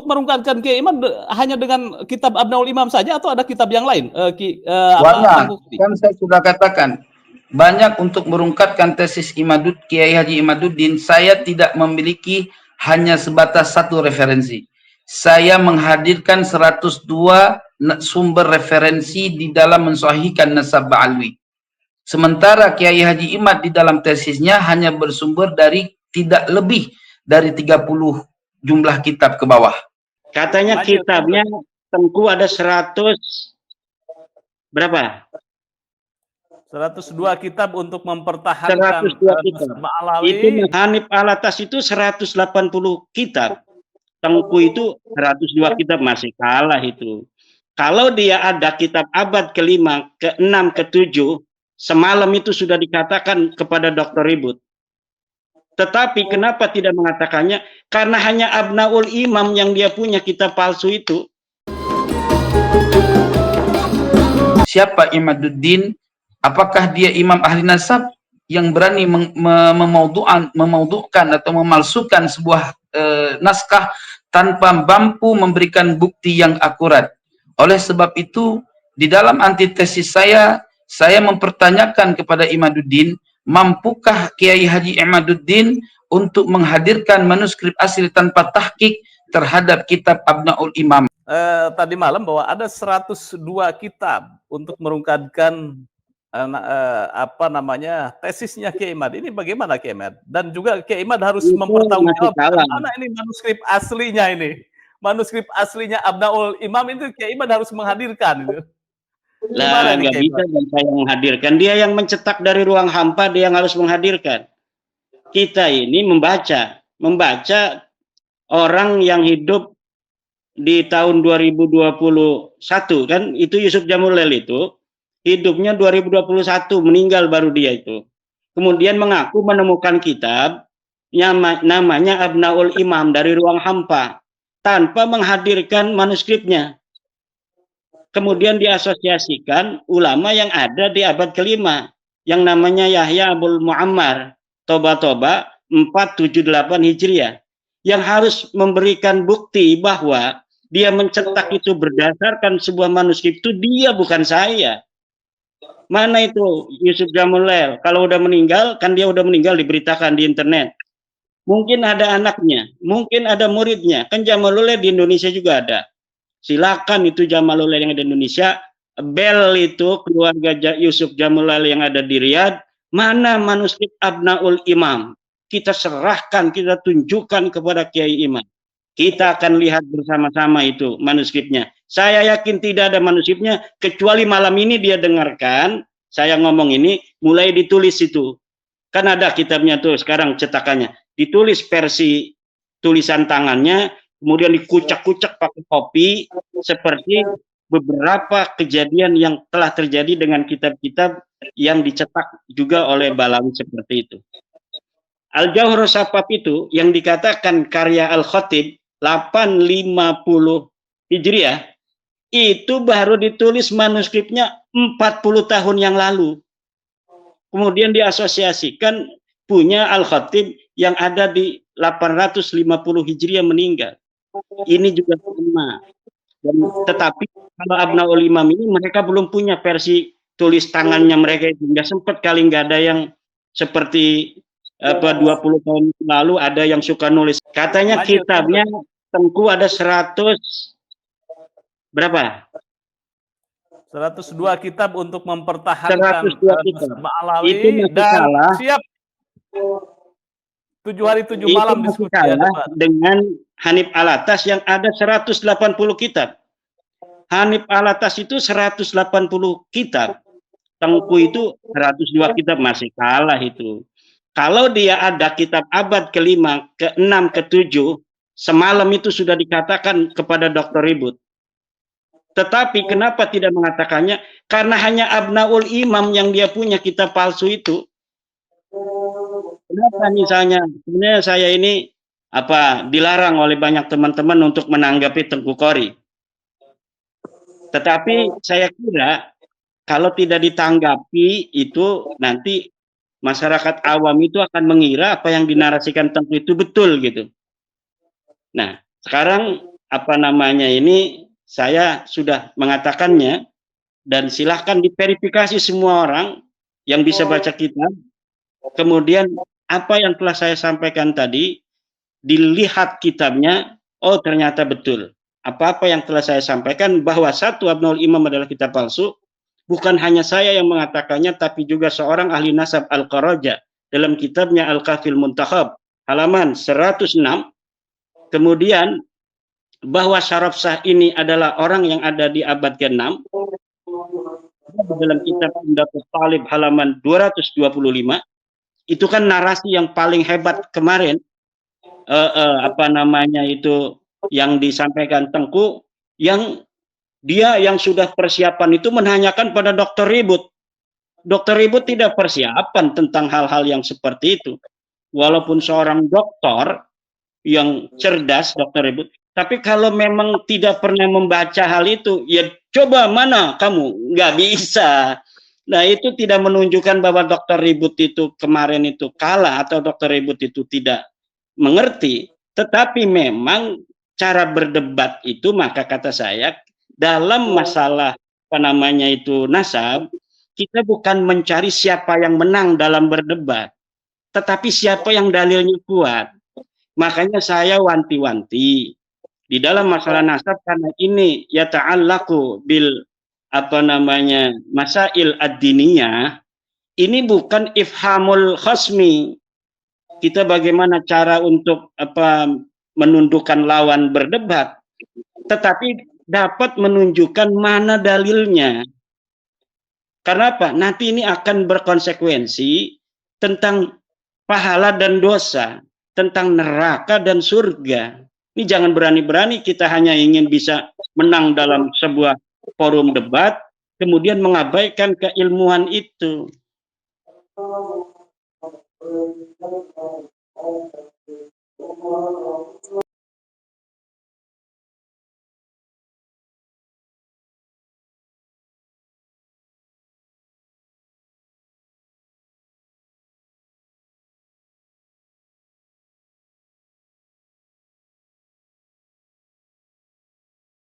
merungkatkan Kiai Imad hanya dengan kitab Abnaul Imam saja atau ada kitab yang lain? Banyak, kan saya sudah katakan. Banyak untuk merungkatkan tesis Kiai Haji Imaduddin, saya tidak memiliki hanya sebatas satu referensi. Saya menghadirkan 102 sumber referensi di dalam mensahihkan nasab Ba'alwi. Sementara Kiai Haji Imad di dalam tesisnya hanya bersumber dari tidak lebih dari 30 jumlah kitab ke bawah. Katanya kitabnya Tengku ada 100 berapa? 102 kitab untuk mempertahankan 102 kitab. Ba'alawi. Itu Hanif Alatas itu 180 kitab. Tengku itu 102 kitab, masih kalah itu. Kalau dia ada kitab abad ke-5, ke-6, ke-7, semalam itu sudah dikatakan kepada Dr. Ribut. Tetapi kenapa tidak mengatakannya? Karena hanya Abnaul Imam yang dia punya kitab palsu itu. Siapa Imaduddin? Apakah dia imam ahli nasab yang berani memaudukan atau memalsukan sebuah naskah tanpa mampu memberikan bukti yang akurat? Oleh sebab itu, di dalam antitesis saya mempertanyakan kepada Imaduddin, mampukah Kiai Haji Imaduddin untuk menghadirkan manuskrip asli tanpa tahqiq terhadap kitab Abnaul Imam? Tadi malam bahwa ada 102 kitab untuk merungkatkan tesisnya Kiai Imad. Ini bagaimana Kiai Imad? Dan juga Kiai Imad harus mempertanggungjawabkan mana ini manuskrip aslinya ini. Manuskrip aslinya Abnaul Imam itu Kiai Imad harus menghadirkan itu. Lah nggak bisa dan saya menghadirkan. Dia yang mencetak dari ruang hampa, dia yang harus menghadirkan. Kita ini membaca orang yang hidup di tahun 2021 kan, itu Yusuf Jamulail itu hidupnya 2021, meninggal baru dia itu. Kemudian mengaku menemukan kitab namanya Abnaul Imam dari ruang hampa tanpa menghadirkan manuskripnya. Kemudian diasosiasikan ulama yang ada di abad ke-5 yang namanya Yahya Abul Muammar Toba 478 Hijriah yang harus memberikan bukti bahwa dia mencetak itu berdasarkan sebuah manuskrip itu dia, bukan saya. Mana itu Yusuf Jamulail? Kalau udah meninggal, kan dia udah meninggal, diberitakan di internet. Mungkin ada anaknya, mungkin ada muridnya. Kan Jamulail di Indonesia juga ada. Silakan itu Jamulail yang ada di Indonesia. Bel itu keluarga Yusuf Jamulail yang ada di Riyadh. Mana manuskrip Abnaul Imam? Kita serahkan, kita tunjukkan kepada Kiai Imam. Kita akan lihat bersama-sama itu manuskripnya. Saya yakin tidak ada manuskripnya, kecuali malam ini dia dengarkan saya ngomong ini, mulai ditulis itu. Kan ada kitabnya tuh sekarang cetakannya. Ditulis versi tulisan tangannya, kemudian dikucak-kucak pakai kopi, seperti beberapa kejadian yang telah terjadi dengan kitab-kitab yang dicetak juga oleh Balawi seperti itu. Al-Jauhar Safaf itu yang dikatakan karya Al-Khatib 850 Hijriah itu baru ditulis manuskripnya 40 tahun yang lalu. Kemudian diasosiasikan punya Al-Khatib yang ada di 850 Hijriah meninggal. Ini juga sama. Tetapi kalau Abnaul Imam ini mereka belum punya versi tulis tangannya mereka itu. Nggak sempat kali, nggak ada yang seperti 20 tahun lalu ada yang suka nulis. Katanya kitabnya Tengku ada 100 berapa? 102 kitab untuk mempertahankan 102 kitab. Ba'alawi itu dan kalah. Siap 7 hari 7 malam diskusi dengan Hanif Alatas yang ada 180 kitab. Hanif Alatas itu 180 kitab. Tengku itu 102 kitab, masih kalah itu. Kalau dia ada kitab abad ke-5, ke-6, ke-7, semalam itu sudah dikatakan kepada Dr. Ribut. Tetapi kenapa tidak mengatakannya? Karena hanya Abnaul Imam yang dia punya kitab palsu itu. Kenapa misalnya? Sebenarnya saya ini dilarang oleh banyak teman-teman untuk menanggapi Tengku Qori. Tetapi saya kira kalau tidak ditanggapi itu nanti masyarakat awam itu akan mengira apa yang dinarasikan Tengku itu betul gitu. Nah, sekarang apa namanya ini, saya sudah mengatakannya, dan silahkan diverifikasi semua orang yang bisa baca kitab. Kemudian apa yang telah saya sampaikan tadi, dilihat kitabnya, oh ternyata betul. Apa-apa yang telah saya sampaikan bahwa satu Abnaul Imam adalah kitab palsu, bukan hanya saya yang mengatakannya, tapi juga seorang ahli nasab Al-Qaraja dalam kitabnya Al-Kafil Muntakhab, halaman 106. Kemudian bahwa Syaraf Shah ini adalah orang yang ada di abad ke-6 dalam kitab Pendapat Talib halaman 225. Itu kan narasi yang paling hebat kemarin, apa namanya itu, yang disampaikan Tengku, yang dia yang sudah persiapan itu menanyakan pada Dr. Ribut. Dr. Ribut tidak persiapan tentang hal-hal yang seperti itu. Walaupun seorang dokter yang cerdas, Dr. Ribut, tapi kalau memang tidak pernah membaca hal itu, ya coba mana kamu, nggak bisa. Nah, itu tidak menunjukkan bahwa Dr. Ribut itu kemarin itu kalah atau Dr. Ribut itu tidak mengerti, tetapi memang cara berdebat itu, maka kata saya, dalam masalah apa namanya itu nasab, kita bukan mencari siapa yang menang dalam berdebat, tetapi siapa yang dalilnya kuat. Makanya saya wanti-wanti di dalam masalah nasab, karena ini ya ta'allaku bil apa namanya masail ad-diniyah, ini bukan ifhamul khasmi. Kita bagaimana cara untuk apa menundukkan lawan berdebat, tetapi dapat menunjukkan mana dalilnya. Karena apa? Nanti ini akan berkonsekuensi tentang pahala dan dosa, tentang neraka dan surga. Ini jangan berani-berani kita hanya ingin bisa menang dalam sebuah forum debat, kemudian mengabaikan keilmuan itu.